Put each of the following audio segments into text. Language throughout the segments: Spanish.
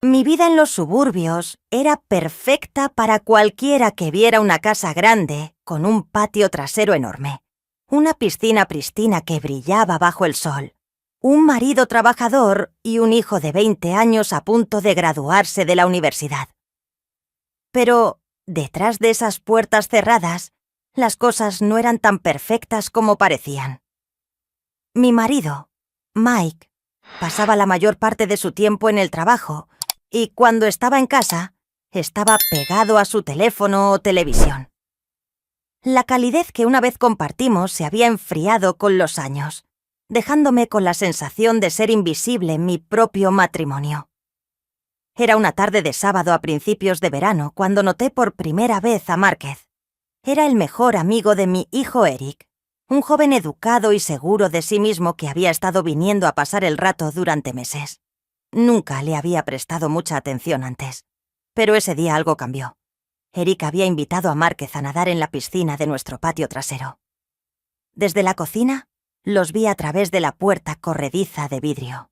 Mi vida en los suburbios era perfecta para cualquiera que viera una casa grande con un patio trasero enorme, una piscina pristina que brillaba bajo el sol, un marido trabajador y un hijo de 20 años a punto de graduarse de la universidad. Pero, detrás de esas puertas cerradas, las cosas no eran tan perfectas como parecían. Mi marido, Mike, pasaba la mayor parte de su tiempo en el trabajo y cuando estaba en casa, estaba pegado a su teléfono o televisión. La calidez que una vez compartimos se había enfriado con los años, dejándome con la sensación de ser invisible en mi propio matrimonio. Era una tarde de sábado a principios de verano cuando noté por primera vez a Márquez. Era el mejor amigo de mi hijo Eric, un joven educado y seguro de sí mismo que había estado viniendo a pasar el rato durante meses. Nunca le había prestado mucha atención antes, pero ese día algo cambió. Eric había invitado a Márquez a nadar en la piscina de nuestro patio trasero. Desde la cocina, los vi a través de la puerta corrediza de vidrio.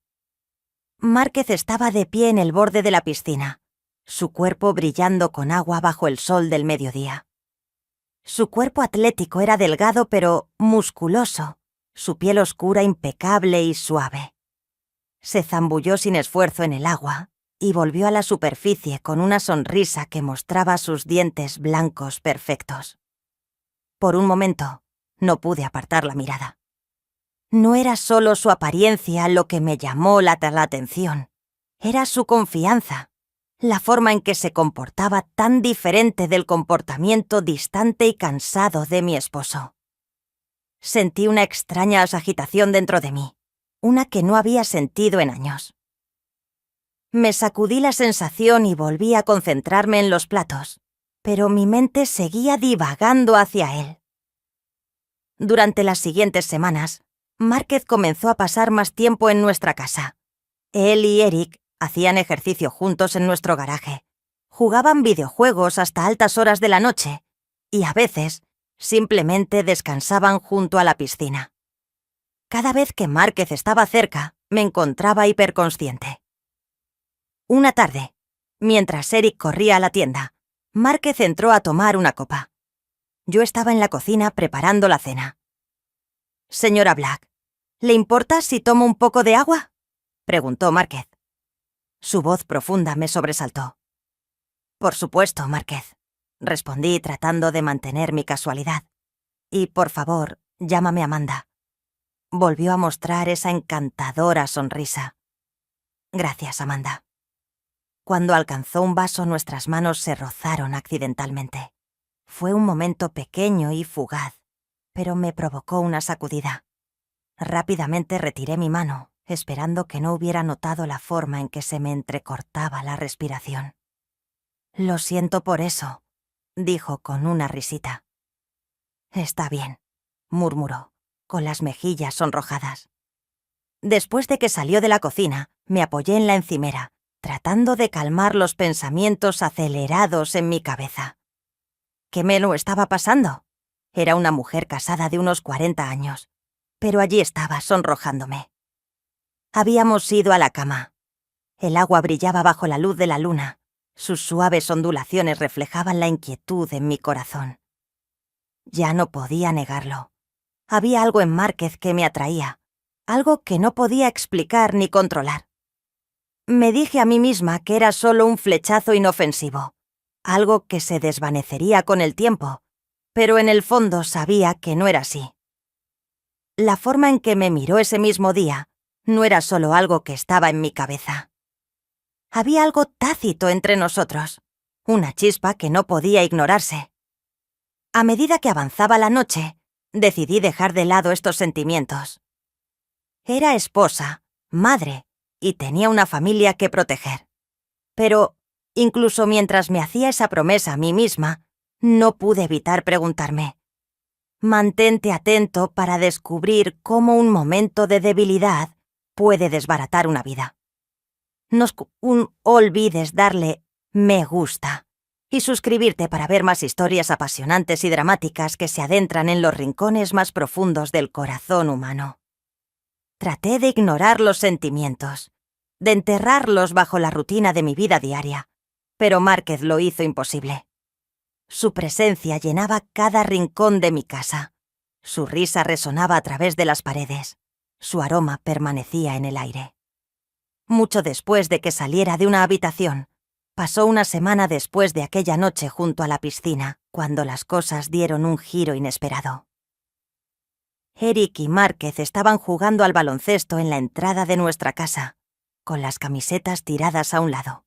Márquez estaba de pie en el borde de la piscina, su cuerpo brillando con agua bajo el sol del mediodía. Su cuerpo atlético era delgado pero musculoso, su piel oscura impecable y suave. Se zambulló sin esfuerzo en el agua y volvió a la superficie con una sonrisa que mostraba sus dientes blancos perfectos. Por un momento, no pude apartar la mirada. No era solo su apariencia lo que me llamó la atención, era su confianza, la forma en que se comportaba tan diferente del comportamiento distante y cansado de mi esposo. Sentí una extraña agitación dentro de mí, una que no había sentido en años. Me sacudí la sensación y volví a concentrarme en los platos, pero mi mente seguía divagando hacia él. Durante las siguientes semanas, Márquez comenzó a pasar más tiempo en nuestra casa. Él y Eric hacían ejercicio juntos en nuestro garaje, jugaban videojuegos hasta altas horas de la noche y a veces simplemente descansaban junto a la piscina. Cada vez que Márquez estaba cerca, me encontraba hiperconsciente. Una tarde, mientras Eric corría a la tienda, Márquez entró a tomar una copa. Yo estaba en la cocina preparando la cena. «Señora Black, ¿le importa si tomo un poco de agua?», preguntó Márquez. Su voz profunda me sobresaltó. «Por supuesto, Márquez», respondí tratando de mantener mi casualidad. «Y, por favor, llámame Amanda». Volvió a mostrar esa encantadora sonrisa. «Gracias, Amanda». Cuando alcanzó un vaso, nuestras manos se rozaron accidentalmente. Fue un momento pequeño y fugaz, pero me provocó una sacudida. Rápidamente retiré mi mano, esperando que no hubiera notado la forma en que se me entrecortaba la respiración. «Lo siento por eso», dijo con una risita. «Está bien», murmuró, con las mejillas sonrojadas. Después de que salió de la cocina, me apoyé en la encimera, tratando de calmar los pensamientos acelerados en mi cabeza. ¿Qué me lo estaba pasando? Era una mujer casada de unos 40 años, pero allí estaba sonrojándome. Habíamos ido a la cama. El agua brillaba bajo la luz de la luna. Sus suaves ondulaciones reflejaban la inquietud en mi corazón. Ya no podía negarlo. Había algo en Márquez que me atraía, algo que no podía explicar ni controlar. Me dije a mí misma que era solo un flechazo inofensivo, algo que se desvanecería con el tiempo, pero en el fondo sabía que no era así. La forma en que me miró ese mismo día no era solo algo que estaba en mi cabeza. Había algo tácito entre nosotros, una chispa que no podía ignorarse. A medida que avanzaba la noche, decidí dejar de lado estos sentimientos. Era esposa, madre, y tenía una familia que proteger. Pero, incluso mientras me hacía esa promesa a mí misma, no pude evitar preguntarme: mantente atento para descubrir cómo un momento de debilidad puede desbaratar una vida. No olvides darle me gusta y suscribirte para ver más historias apasionantes y dramáticas que se adentran en los rincones más profundos del corazón humano. Traté de ignorar los sentimientos, de enterrarlos bajo la rutina de mi vida diaria, pero Márquez lo hizo imposible. Su presencia llenaba cada rincón de mi casa. Su risa resonaba a través de las paredes. Su aroma permanecía en el aire. Mucho después de que saliera de una habitación, pasó una semana después de aquella noche junto a la piscina, cuando las cosas dieron un giro inesperado. Eric y Márquez estaban jugando al baloncesto en la entrada de nuestra casa, con las camisetas tiradas a un lado.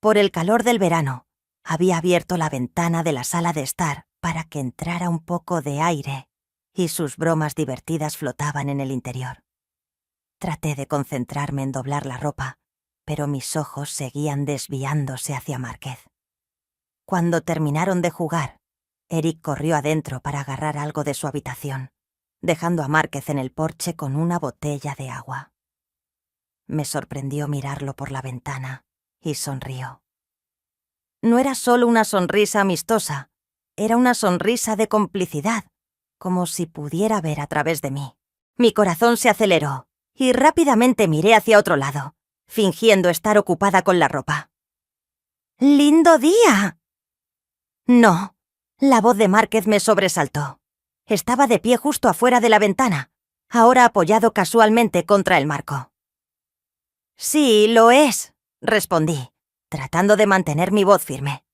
Por el calor del verano, había abierto la ventana de la sala de estar para que entrara un poco de aire y sus bromas divertidas flotaban en el interior. Traté de concentrarme en doblar la ropa, pero mis ojos seguían desviándose hacia Márquez. Cuando terminaron de jugar, Eric corrió adentro para agarrar algo de su habitación, dejando a Márquez en el porche con una botella de agua. Me sorprendió mirarlo por la ventana y sonrió. No era solo una sonrisa amistosa, era una sonrisa de complicidad, como si pudiera ver a través de mí. Mi corazón se aceleró y rápidamente miré hacia otro lado, fingiendo estar ocupada con la ropa. ¡Lindo día! No, la voz de Márquez me sobresaltó. Estaba de pie justo afuera de la ventana, ahora apoyado casualmente contra el marco. Sí, lo es, respondí, tratando de mantener mi voz firme.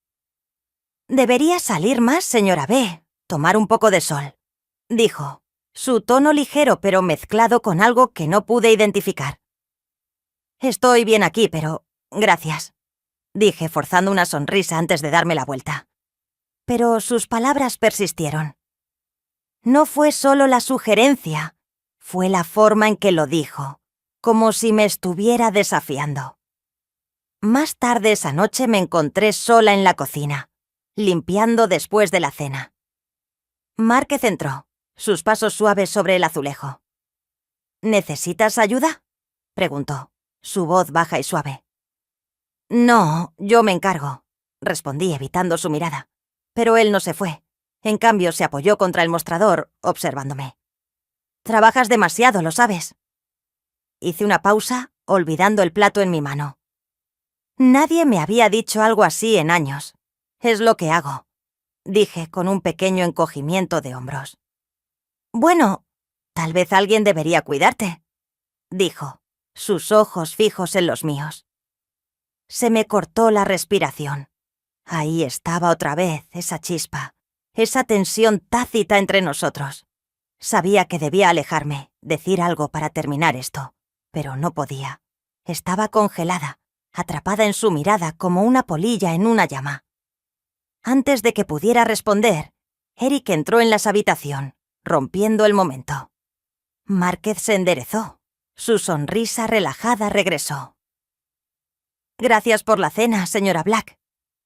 Debería salir más, señora B, tomar un poco de sol, dijo, su tono ligero pero mezclado con algo que no pude identificar. Estoy bien aquí, pero gracias, dije forzando una sonrisa antes de darme la vuelta. Pero sus palabras persistieron. No fue solo la sugerencia, fue la forma en que lo dijo, como si me estuviera desafiando. Más tarde esa noche me encontré sola en la cocina, limpiando después de la cena. Márquez entró, sus pasos suaves sobre el azulejo. ¿Necesitas ayuda?, preguntó, su voz baja y suave. No, yo me encargo, respondí evitando su mirada, pero él no se fue. En cambio, se apoyó contra el mostrador, observándome. Trabajas demasiado, lo sabes. Hice una pausa, olvidando el plato en mi mano. Nadie me había dicho algo así en años. Es lo que hago, dije con un pequeño encogimiento de hombros. Bueno, tal vez alguien debería cuidarte, dijo, sus ojos fijos en los míos. Se me cortó la respiración. Ahí estaba otra vez esa chispa, esa tensión tácita entre nosotros. Sabía que debía alejarme, decir algo para terminar esto, pero no podía. Estaba congelada, atrapada en su mirada como una polilla en una llama. Antes de que pudiera responder, Eric entró en la habitación, rompiendo el momento. Márquez se enderezó. Su sonrisa relajada regresó. Gracias por la cena, señora Black,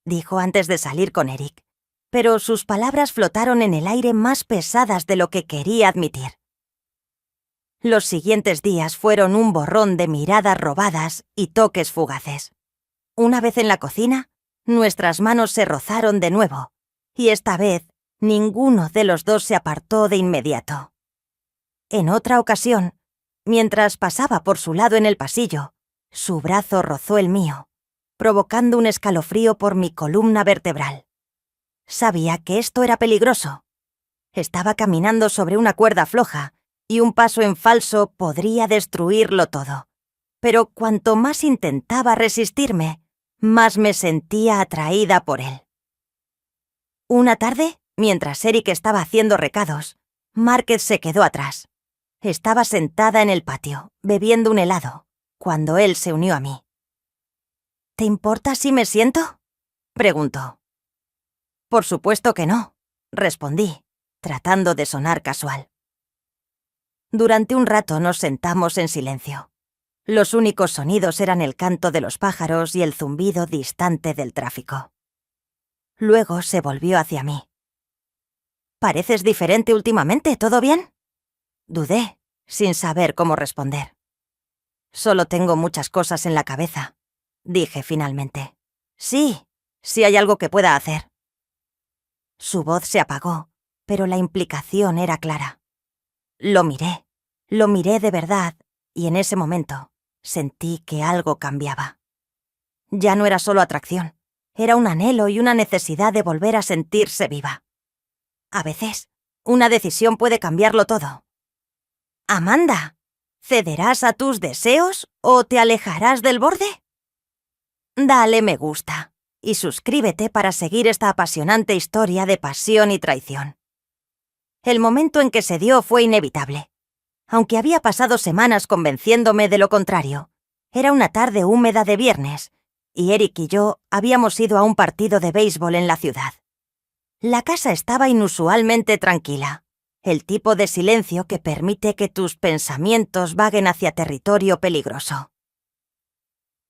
dijo antes de salir con Eric, pero sus palabras flotaron en el aire más pesadas de lo que quería admitir. Los siguientes días fueron un borrón de miradas robadas y toques fugaces. Una vez en la cocina, nuestras manos se rozaron de nuevo, y esta vez ninguno de los dos se apartó de inmediato. En otra ocasión, mientras pasaba por su lado en el pasillo, su brazo rozó el mío, provocando un escalofrío por mi columna vertebral. Sabía que esto era peligroso. Estaba caminando sobre una cuerda floja, y un paso en falso podría destruirlo todo. Pero cuanto más intentaba resistirme, más me sentía atraída por él. Una tarde, mientras Eric estaba haciendo recados, Márquez se quedó atrás. Estaba sentada en el patio, bebiendo un helado, cuando él se unió a mí. ¿Te importa si me siento?, preguntó. Por supuesto que no, respondí, tratando de sonar casual. Durante un rato nos sentamos en silencio. Los únicos sonidos eran el canto de los pájaros y el zumbido distante del tráfico. Luego se volvió hacia mí. «¿Pareces diferente últimamente? ¿Todo bien?», dudé, sin saber cómo responder. «Solo tengo muchas cosas en la cabeza», dije finalmente. «Sí, sí hay algo que pueda hacer». Su voz se apagó, pero la implicación era clara. Lo miré de verdad, y en ese momento Sentí que algo cambiaba. Ya no era solo atracción, era un anhelo y una necesidad de volver a sentirse viva. A veces, una decisión puede cambiarlo todo. Amanda, ¿cederás a tus deseos o te alejarás del borde? Dale me gusta y suscríbete para seguir esta apasionante historia de pasión y traición. El momento en que se dio fue inevitable. Aunque había pasado semanas convenciéndome de lo contrario, era una tarde húmeda de viernes, y Eric y yo habíamos ido a un partido de béisbol en la ciudad. La casa estaba inusualmente tranquila, el tipo de silencio que permite que tus pensamientos vaguen hacia territorio peligroso.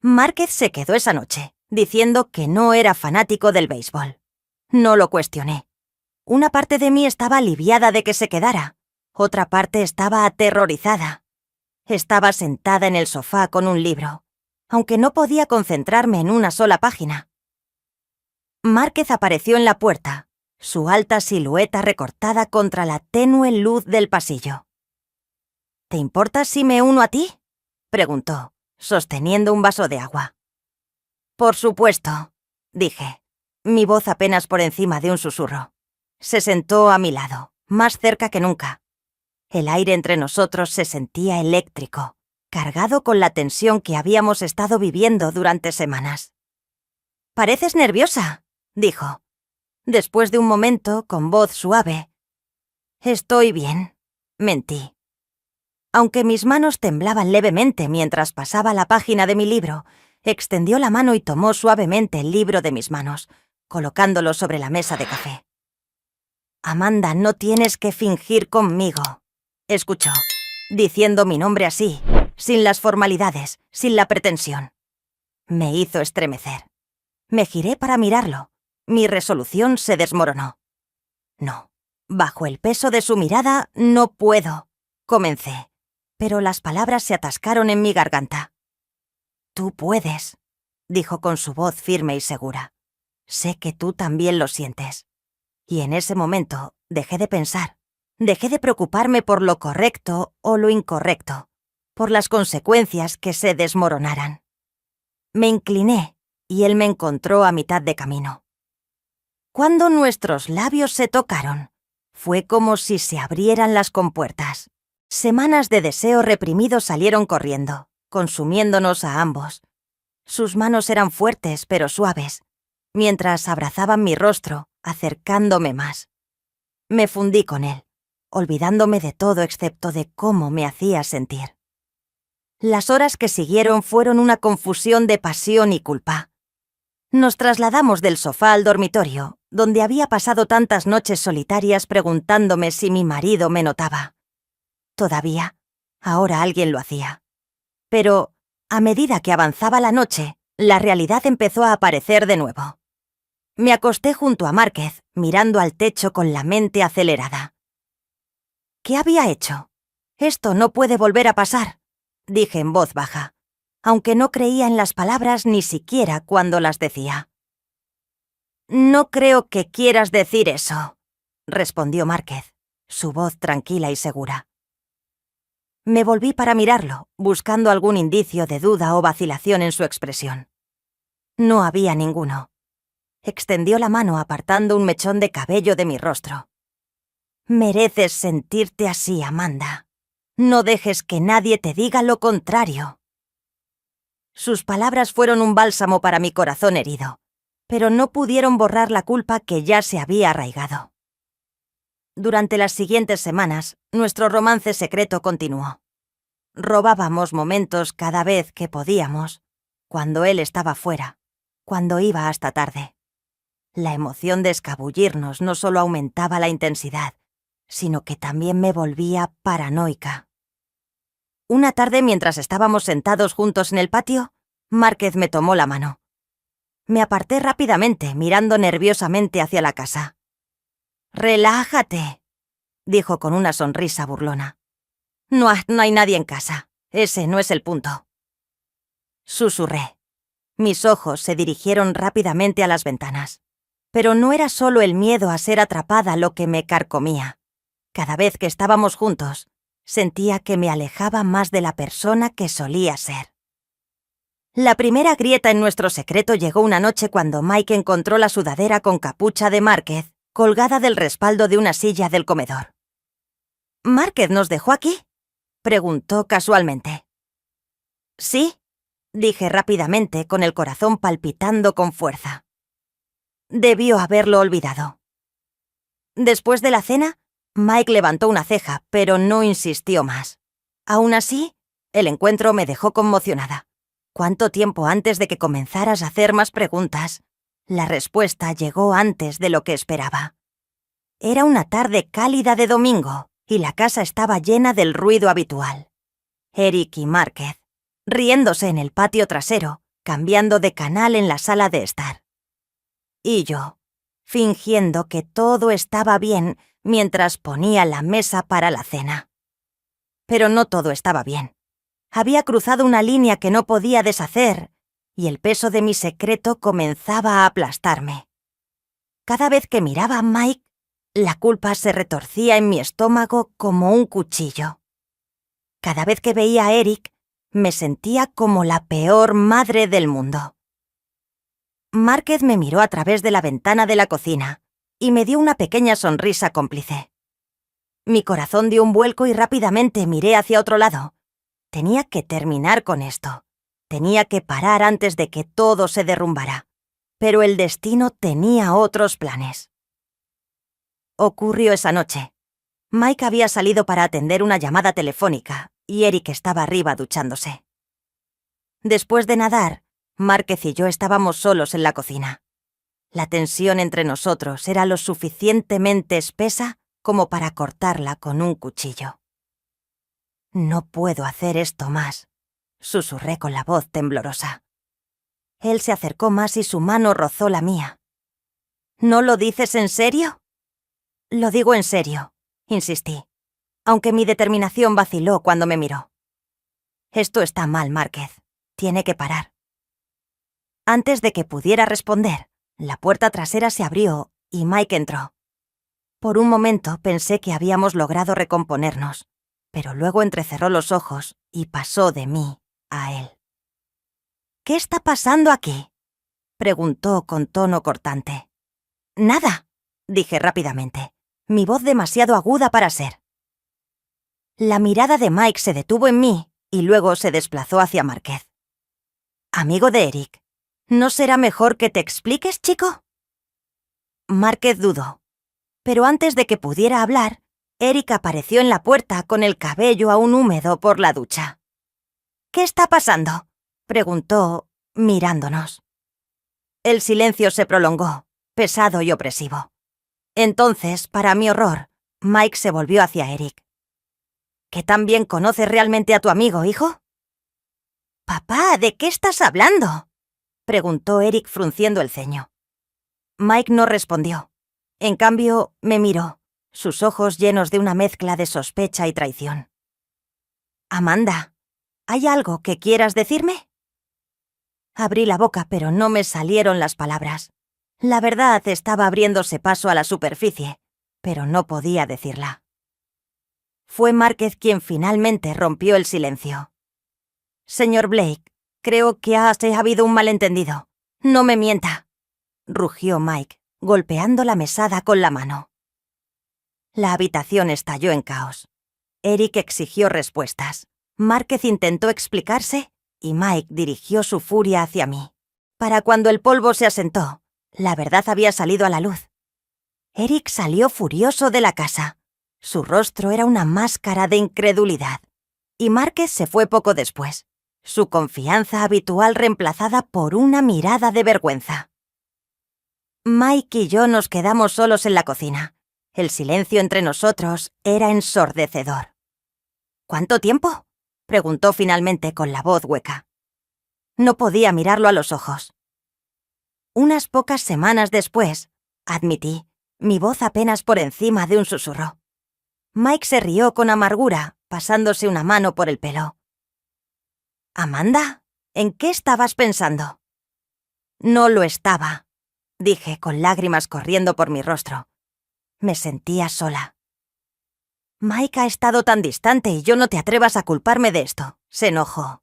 Márquez se quedó esa noche, diciendo que no era fanático del béisbol. No lo cuestioné. Una parte de mí estaba aliviada de que se quedara, otra parte estaba aterrorizada. Estaba sentada en el sofá con un libro, aunque no podía concentrarme en una sola página. Márquez apareció en la puerta, su alta silueta recortada contra la tenue luz del pasillo. ¿Te importa si me uno a ti?, preguntó, sosteniendo un vaso de agua. Por supuesto, dije, mi voz apenas por encima de un susurro. Se sentó a mi lado, más cerca que nunca. El aire entre nosotros se sentía eléctrico, cargado con la tensión que habíamos estado viviendo durante semanas. «Pareces nerviosa», dijo. Después de un momento, con voz suave. «Estoy bien», mentí. Aunque mis manos temblaban levemente mientras pasaba la página de mi libro, extendió la mano y tomó suavemente el libro de mis manos, colocándolo sobre la mesa de café. «Amanda, no tienes que fingir conmigo», escuchó, diciendo mi nombre así, sin las formalidades, sin la pretensión. Me hizo estremecer. Me giré para mirarlo. Mi resolución se desmoronó. No, bajo el peso de su mirada, no puedo, comencé, pero las palabras se atascaron en mi garganta. «Tú puedes», dijo con su voz firme y segura. «Sé que tú también lo sientes». Y en ese momento dejé de pensar. Dejé de preocuparme por lo correcto o lo incorrecto, por las consecuencias que se desmoronaran. Me incliné y él me encontró a mitad de camino. Cuando nuestros labios se tocaron, fue como si se abrieran las compuertas. Semanas de deseo reprimido salieron corriendo, consumiéndonos a ambos. Sus manos eran fuertes pero suaves, mientras abrazaban mi rostro, acercándome más. Me fundí con él, olvidándome de todo excepto de cómo me hacía sentir. Las horas que siguieron fueron una confusión de pasión y culpa. Nos trasladamos del sofá al dormitorio, donde había pasado tantas noches solitarias preguntándome si mi marido me notaba. Todavía, ahora alguien lo hacía. Pero, a medida que avanzaba la noche, la realidad empezó a aparecer de nuevo. Me acosté junto a Márquez, mirando al techo con la mente acelerada. ¿Qué había hecho? Esto no puede volver a pasar, dije en voz baja, aunque no creía en las palabras ni siquiera cuando las decía. «No creo que quieras decir eso», respondió Márquez, su voz tranquila y segura. Me volví para mirarlo, buscando algún indicio de duda o vacilación en su expresión. No había ninguno. Extendió la mano apartando un mechón de cabello de mi rostro. «Mereces sentirte así, Amanda. No dejes que nadie te diga lo contrario». Sus palabras fueron un bálsamo para mi corazón herido, pero no pudieron borrar la culpa que ya se había arraigado. Durante las siguientes semanas, nuestro romance secreto continuó. Robábamos momentos cada vez que podíamos, cuando él estaba fuera, cuando iba hasta tarde. La emoción de escabullirnos no solo aumentaba la intensidad, sino que también me volvía paranoica. Una tarde, mientras estábamos sentados juntos en el patio, Márquez me tomó la mano. Me aparté rápidamente, mirando nerviosamente hacia la casa. «Relájate», dijo con una sonrisa burlona. No hay nadie en casa. Ese no es el punto». Susurré. Mis ojos se dirigieron rápidamente a las ventanas. Pero no era solo el miedo a ser atrapada lo que me carcomía. Cada vez que estábamos juntos, sentía que me alejaba más de la persona que solía ser. La primera grieta en nuestro secreto llegó una noche cuando Mike encontró la sudadera con capucha de Márquez colgada del respaldo de una silla del comedor. ¿Márquez nos dejó aquí?, preguntó casualmente. Sí, dije rápidamente con el corazón palpitando con fuerza. Debió haberlo olvidado. Después de la cena, Mike levantó una ceja, pero no insistió más. Aún así, el encuentro me dejó conmocionada. ¿Cuánto tiempo antes de que comenzaras a hacer más preguntas? La respuesta llegó antes de lo que esperaba. Era una tarde cálida de domingo y la casa estaba llena del ruido habitual. Eric y Márquez, riéndose en el patio trasero, cambiando de canal en la sala de estar. Y yo, fingiendo que todo estaba bien mientras ponía la mesa para la cena. Pero no todo estaba bien. Había cruzado una línea que no podía deshacer y el peso de mi secreto comenzaba a aplastarme. Cada vez que miraba a Mike, la culpa se retorcía en mi estómago como un cuchillo. Cada vez que veía a Eric, me sentía como la peor madre del mundo. Márquez me miró a través de la ventana de la cocina y me dio una pequeña sonrisa cómplice. Mi corazón dio un vuelco y rápidamente miré hacia otro lado. Tenía que terminar con esto. Tenía que parar antes de que todo se derrumbara. Pero el destino tenía otros planes. Ocurrió esa noche. Mike había salido para atender una llamada telefónica y Eric estaba arriba duchándose. Después de nadar, Márquez y yo estábamos solos en la cocina. La tensión entre nosotros era lo suficientemente espesa como para cortarla con un cuchillo. «No puedo hacer esto más», susurré con la voz temblorosa. Él se acercó más y su mano rozó la mía. «¿No lo dices en serio?» «Lo digo en serio», insistí, aunque mi determinación vaciló cuando me miró. «Esto está mal, Márquez. Tiene que parar». Antes de que pudiera responder, la puerta trasera se abrió y Mike entró. Por un momento pensé que habíamos logrado recomponernos, pero luego entrecerró los ojos y pasó de mí a él. «¿Qué está pasando aquí?», preguntó con tono cortante. «Nada», dije rápidamente, mi voz demasiado aguda para ser. La mirada de Mike se detuvo en mí y luego se desplazó hacia Márquez. «Amigo de Eric, ¿no será mejor que te expliques, chico?». Márquez dudó, pero antes de que pudiera hablar, Eric apareció en la puerta con el cabello aún húmedo por la ducha. «¿Qué está pasando?», preguntó, mirándonos. El silencio se prolongó, pesado y opresivo. Entonces, para mi horror, Mike se volvió hacia Eric. «¿Qué tan bien conoces realmente a tu amigo, hijo?». «Papá, ¿de qué estás hablando?», preguntó Eric frunciendo el ceño. Mike no respondió. En cambio, me miró, sus ojos llenos de una mezcla de sospecha y traición. «Amanda, ¿hay algo que quieras decirme?». Abrí la boca, pero no me salieron las palabras. La verdad estaba abriéndose paso a la superficie, pero no podía decirla. Fue Márquez quien finalmente rompió el silencio. «Señor Blake, creo que ha habido un malentendido. No me mienta», rugió Mike, golpeando la mesada con la mano. La habitación estalló en caos. Eric exigió respuestas. Márquez intentó explicarse y Mike dirigió su furia hacia mí. Para cuando el polvo se asentó, la verdad había salido a la luz. Eric salió furioso de la casa. Su rostro era una máscara de incredulidad. Y Márquez se fue poco después, su confianza habitual reemplazada por una mirada de vergüenza. Mike y yo nos quedamos solos en la cocina. El silencio entre nosotros era ensordecedor. «¿Cuánto tiempo?», preguntó finalmente con la voz hueca. No podía mirarlo a los ojos. «Unas pocas semanas después», admití, mi voz apenas por encima de un susurro. Mike se rió con amargura, pasándose una mano por el pelo. «Amanda, ¿en qué estabas pensando?». «No lo estaba», dije con lágrimas corriendo por mi rostro. Me sentía sola. «Mike ha estado tan distante y yo no te atrevas a culparme de esto», se enojó.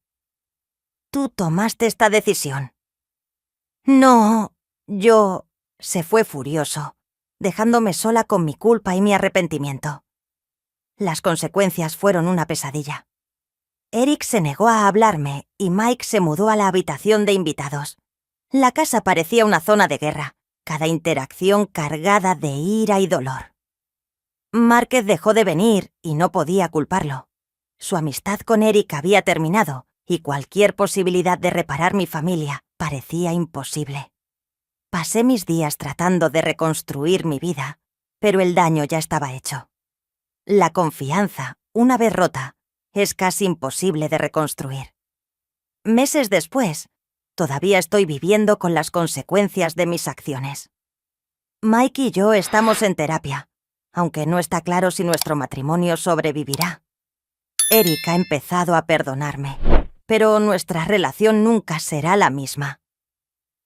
Tú tomaste esta decisión. No, yo... Se fue furioso, dejándome sola con mi culpa y mi arrepentimiento. Las consecuencias fueron una pesadilla. Eric se negó a hablarme y Mike se mudó a la habitación de invitados. La casa parecía una zona de guerra, cada interacción cargada de ira y dolor. Márquez dejó de venir y no podía culparlo. Su amistad con Eric había terminado y cualquier posibilidad de reparar mi familia parecía imposible. Pasé mis días tratando de reconstruir mi vida, pero el daño ya estaba hecho. La confianza, una vez rota, es casi imposible de reconstruir. Meses después, todavía estoy viviendo con las consecuencias de mis acciones. Mike y yo estamos en terapia, aunque no está claro si nuestro matrimonio sobrevivirá. Eric ha empezado a perdonarme, pero nuestra relación nunca será la misma.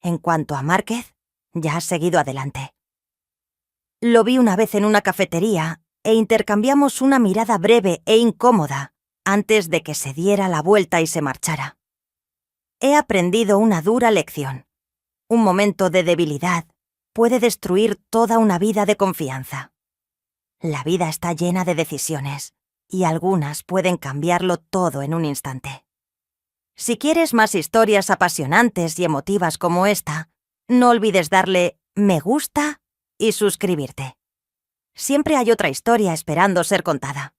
En cuanto a Márquez, ya ha seguido adelante. Lo vi una vez en una cafetería e intercambiamos una mirada breve e incómoda antes de que se diera la vuelta y se marchara. He aprendido una dura lección. Un momento de debilidad puede destruir toda una vida de confianza. La vida está llena de decisiones, y algunas pueden cambiarlo todo en un instante. Si quieres más historias apasionantes y emotivas como esta, no olvides darle me gusta y suscribirte. Siempre hay otra historia esperando ser contada.